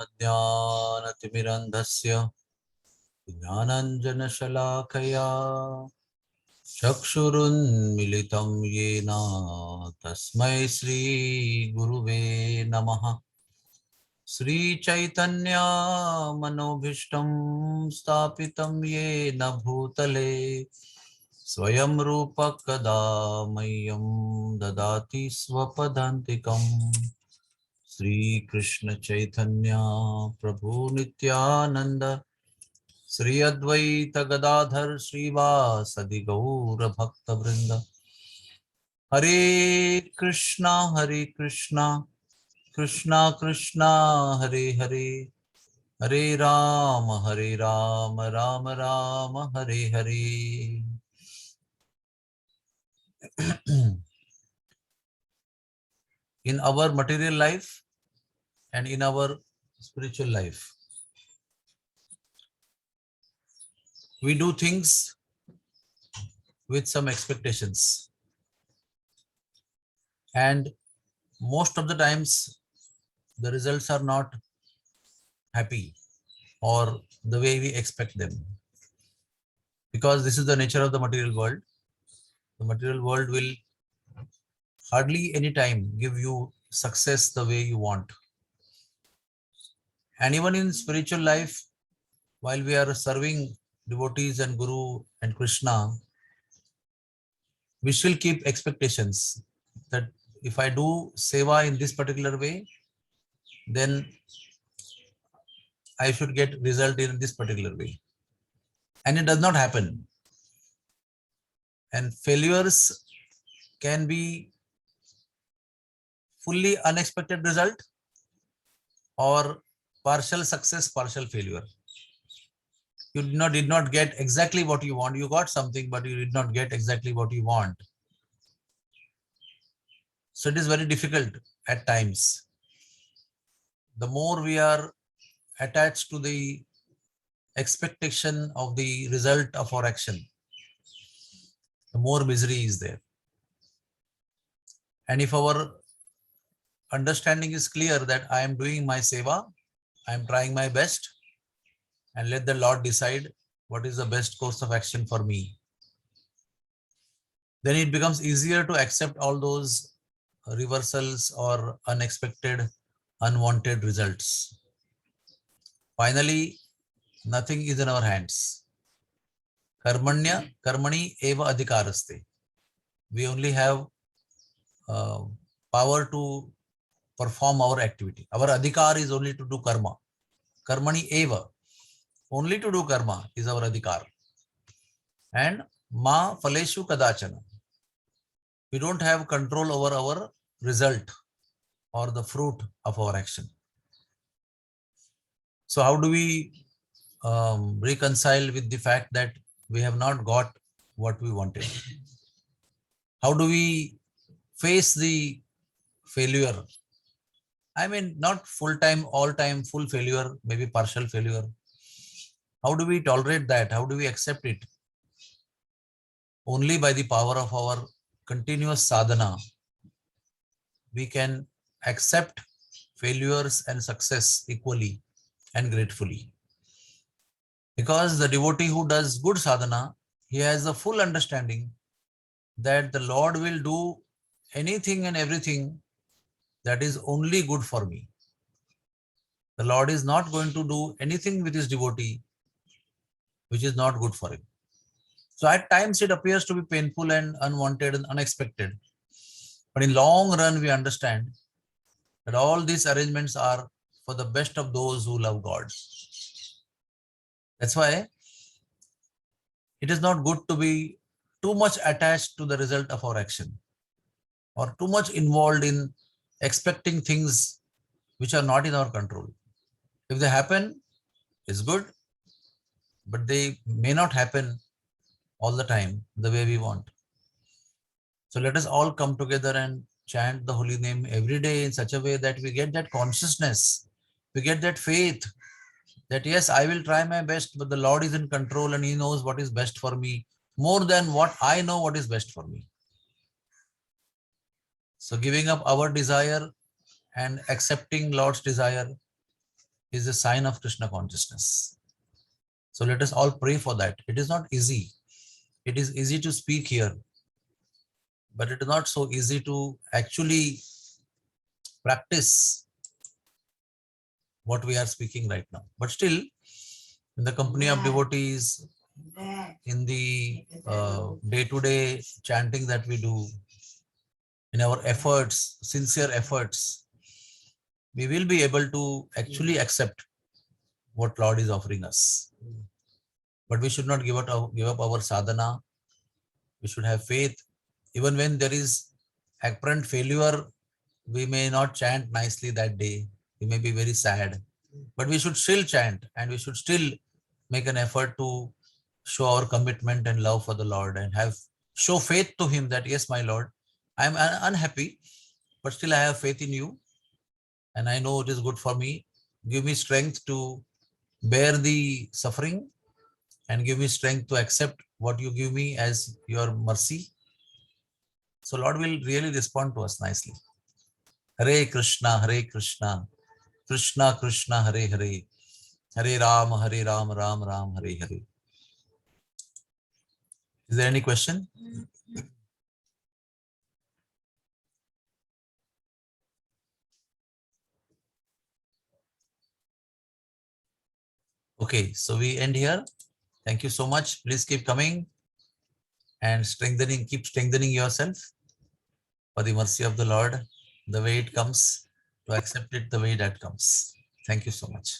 अज्ञानतिमिरन्धस्य ज्ञानाञ्जनशलाकया चक्षुरुन्मिलितं येन तस्मै श्रीगुरुवे नमः। श्रीचैतन्य मनोभीष्टं स्थापितं येन भूतले स्वयं रूप कदा मह्यं ददाति स्वपदान्तिकम्। श्री कृष्ण चैतन्य प्रभु नित्यानंद श्री अद्वैत गदाधर श्रीवासदि गौर भक्त वृंद। हरे कृष्णा कृष्णा कृष्णा हरे हरे, हरे Ram Ram Ram Hare Hare. In our material life and in our spiritual life, we do things with some expectations, and most of the times the results are not happy or the way we expect them, because this is the nature of the material world. The material world will hardly any time give you success the way you want. And even in spiritual life, while we are serving devotees and Guru and Krishna, we still keep expectations that if I do seva in this particular way, then I should get result in this particular way. And it does not happen. And failures can be fully unexpected result or partial success, partial failure. You did not get exactly what you want. You got something, but you did not get exactly what you want. So it is very difficult at times. The more we are attached to the expectation of the result of our action, the more misery is there. And if our understanding is clear that I am doing my seva, I am trying my best, and let the Lord decide what is the best course of action for me, then it becomes easier to accept all those reversals or unexpected, unwanted results. Finally, nothing is in our hands. Karmani eva adhikaraste. We only have power to perform our activity. Our adhikar is only to do karma. Karmani eva. Only to do karma is our adhikar. And ma phaleshu kadachana. We don't have control over our result or the fruit of our action. So how do we reconcile with the fact that we have not got what we wanted? How do we face the failure? I mean, not full-time, all-time, full failure, maybe partial failure. How do we tolerate that? How do we accept it? Only by the power of our continuous sadhana, we can accept failures and success equally and gratefully. Because the devotee who does good sadhana, he has a full understanding that the Lord will do anything and everything that is only good for me. The Lord is not going to do anything with his devotee which is not good for him. So at times it appears to be painful and unwanted and unexpected. But in long run, we understand that all these arrangements are for the best of those who love God. That's why it is not good to be too much attached to the result of our action or too much involved in expecting things which are not in our control. If they happen, it's good, but they may not happen all the time the way we want. So let us all come together and chant the holy name every day in such a way that we get that consciousness, we get that faith that yes, I will try my best, but the Lord is in control and he knows what is best for me more than what I know what is best for me. So giving up our desire and accepting Lord's desire is a sign of Krishna consciousness. So let us all pray for that. It is not easy. It is easy to speak here, but it is not so easy to actually practice what we are speaking right now. But still, in the company of devotees, in the day-to-day chanting that we do, in our efforts, sincere efforts, we will be able to actually accept what Lord is offering us. But we should not give up our sadhana. We should have faith. Even when there is apparent failure, we may not chant nicely that day. We may be very sad. But we should still chant, and we should still make an effort to show our commitment and love for the Lord, and show faith to Him that, yes, my Lord, I am unhappy, but still I have faith in you, and I know it is good for me. Give me strength to bear the suffering, and give me strength to accept what you give me as your mercy. So Lord will really respond to us nicely. Hare Krishna, Hare Krishna, Krishna Krishna, Hare Hare, Hare Ram, Ram Ram, Hare Hare. Is there any question? Okay, so we end here. Thank you so much. Please keep coming and keep strengthening yourself for the mercy of the Lord, the way it comes, to accept it the way that comes. Thank you so much.